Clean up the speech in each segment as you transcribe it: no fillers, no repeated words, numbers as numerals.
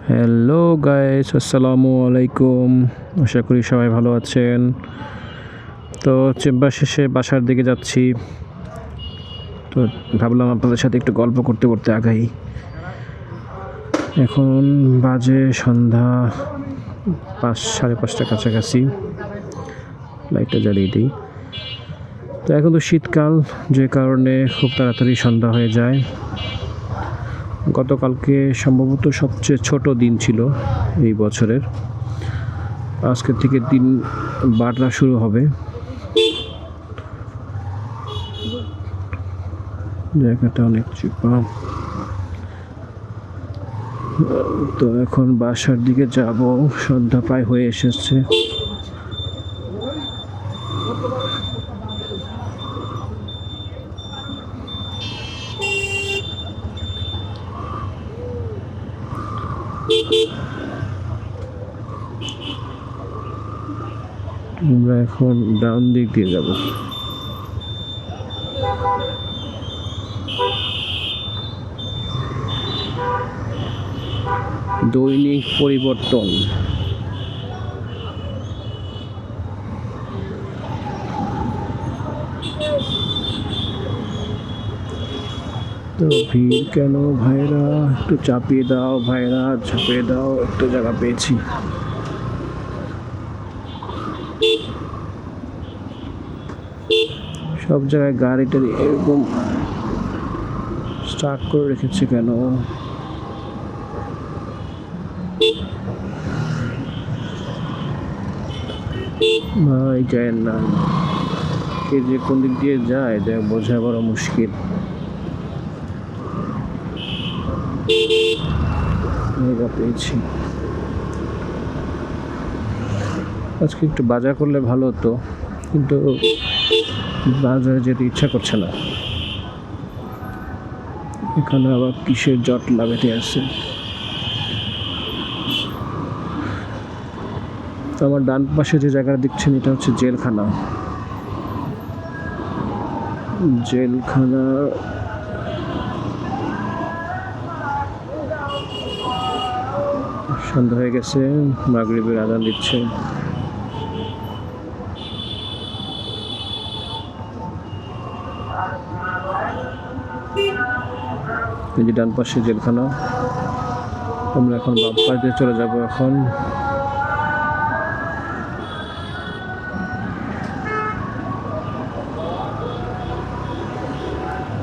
Hello guys, আসসালামু আলাইকুম। আশা করি সবাই ভালো আছেন। তো চেম্বার শেষে বাসার দিকে যাচ্ছি। তো ভাবলাম আপনাদের সাথে একটু গল্প করতে করতে আগাই। এখন বাজে সন্ধ্যা 5-5:30 কাছাকাছি। লাইটটা জ্বালিয়ে দিই। তো এখন তো শীতকাল, যে কারণে খুব তাড়াতাড়ি সন্ধ্যা হয়ে যায়। গতকালকে সম্ভবত সবচেয়ে ছোট দিন ছিল এই বছরের। আজকের থেকে দিন বাড়া শুরু হবে। জায়গাটা অনেক চিপা। তো এখন বাসার দিকে যাব, সন্ধ্যা প্রায় হয়ে এসেছে। আমরা এখন ডাউন দিক দিয়ে যাব। দৈনিক পরিবর্তন। তো ভিড় কেন ভাইরা? একটু চাপিয়ে দাও ভাইরা, চাপিয়ে দাও, একটু জায়গা পেয়েছি। সব জায়গায় গাড়িটা এরকম স্টার্ট করে রেখেছে কেন? ভাই যায় না, কে যে কোন দিক দিয়ে যায় যা বোঝা বড় মুশকিল। জায়গা পেয়েছি। আজকে একটু বাজার করলে ভালো হতো, কিন্তু বাজারে যেতে ইচ্ছা করছে না। এখানে আবার কিসের জট লাগাতে আছে। আমার ডান পাশে যে জায়গাটা দেখছেন, এটা হচ্ছে জেলখানা। জেলখানা সন্ধ্যা হয়ে গেছে, মাগরিবের আজান দিচ্ছে। এই যে ডান পাশে জেলখানা। আমরা এখন বাম পাশ দিয়ে চলে যাব। এখন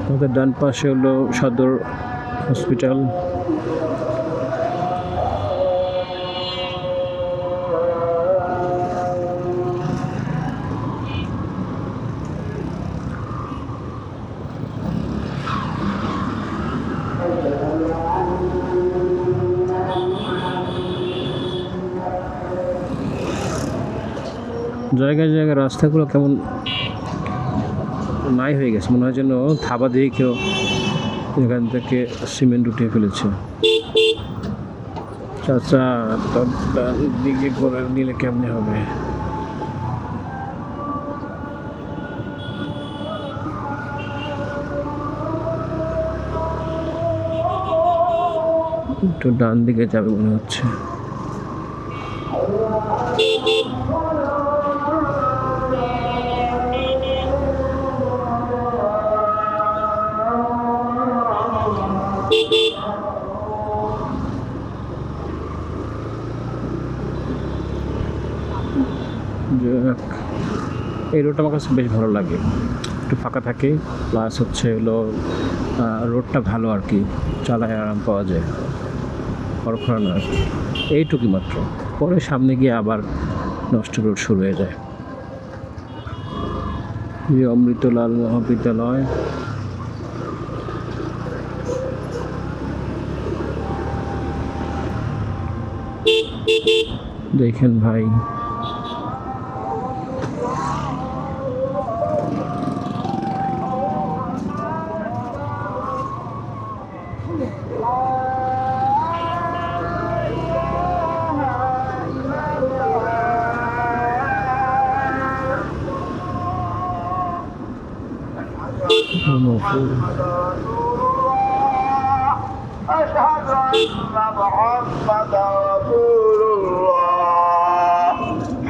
আমাদের ডান পাশে হলো সদর হসপিটাল। জায়গায় জায়গায় রাস্তাগুলো কেমন নাই হয়ে গেছে, মনে হয় যেন থাবা দিয়ে কেউ এখান থেকে সিমেন্ট উঠিয়ে ফেলেছে। চাচা, দিকে করে নিলে কেমনে হবে? একটু ডান দিকে যাবে মনে হচ্ছে। এই রোডটা আমার কাছে বেশ ভালো লাগে, একটু ফাঁকা থাকে, প্লাস হচ্ছে হলো রোডটা ভালো আর কি, চালায় আরাম পাওয়া যায়, খড়খড়া না আর কি। এইটুকুই মাত্র, পরে সামনে গিয়ে আবার নষ্ট রোড শুরু হয়ে যায়। যে অমৃতলাল মহাবিদ্যালয়, দেখেন ভাই, محمد رسول الله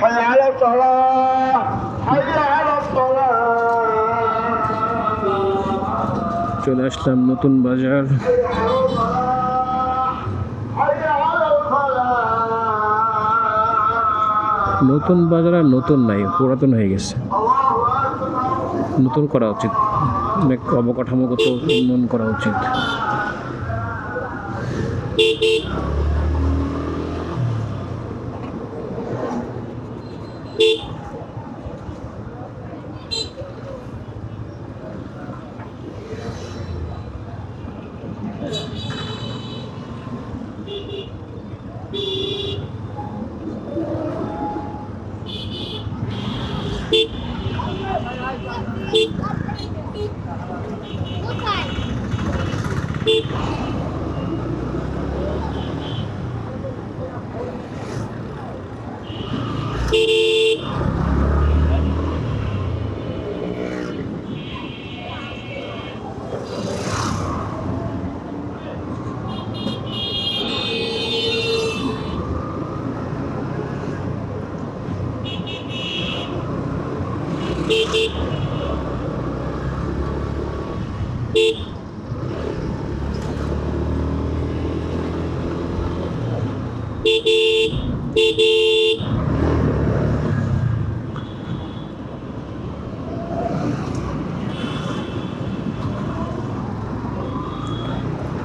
حي على الصلاة حي على الصلاة চলে আসলাম নতুন বাজার। নতুন বাজার আর নতুন নাই, পুরাতন হয়ে গেছে, নতুন করা উচিত, অনেক অবকাঠামোগত উন্নয়ন করা উচিত।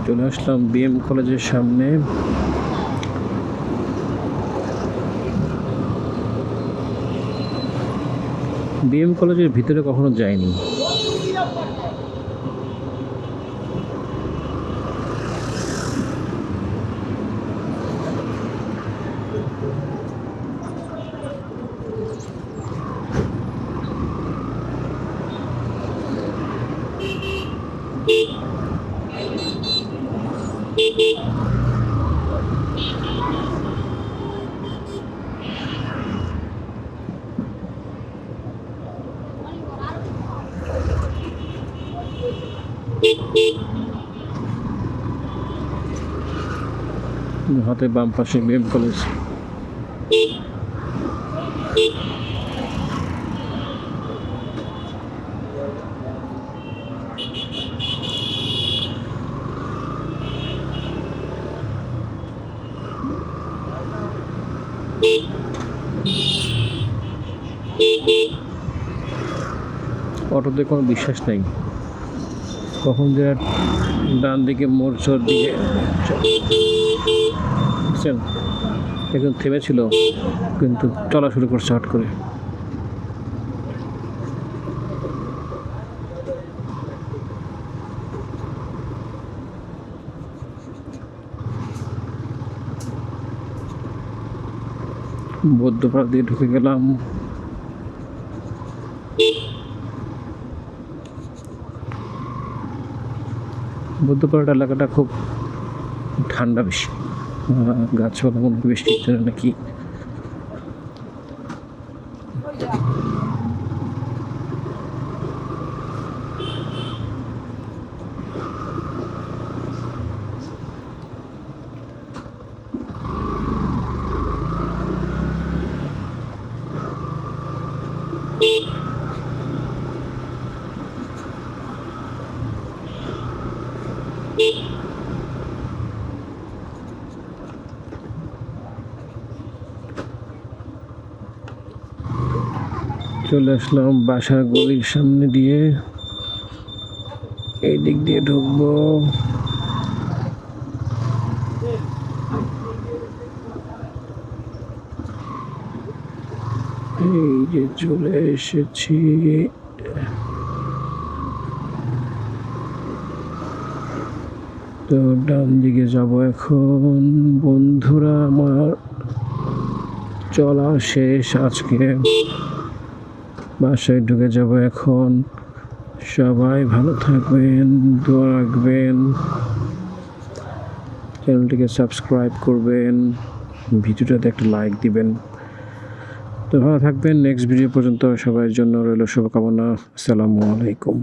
চলে আসলাম বিএম কলেজের সামনে। বিএম কলেজের ভিতরে কখনো যাইনি। হাতে বাম পাশে বিএম কলেজ। অটোতে কোনো বিশ্বাস নেই, কখন যে ডান দিকে মোড় দিকে একদম থেমেছিল, কিন্তু চলা শুরু করছে হট করে। বৌদ্ধপাড়া দিয়ে ঢুকে গেলাম। বৌদ্ধপাড়া এলাকাটা খুব ঠান্ডা বেশি, গাছপালা মনে হয় বৃষ্টির জন্য নাকি। চলে আসলাম বাসার গলির সামনে দিয়ে, এই দিক দিয়ে ঢুকবো। এই যে চলে এসেছি। তো ডান দিকে যাব এখন। বন্ধুরা আমার চলা শেষ, আজকে বাসায় ঢুকে যাব এখন। সবাই ভালো থাকবেন, দোয়া রাখবেন, চ্যানেলটিকে সাবস্ক্রাইব করবেন, ভিডিওটাতে একটা লাইক দিবেন। তো ভালো থাকবেন। নেক্সট ভিডিও পর্যন্ত সবার জন্য রইল শুভকামনা। আসসালামু আলাইকুম।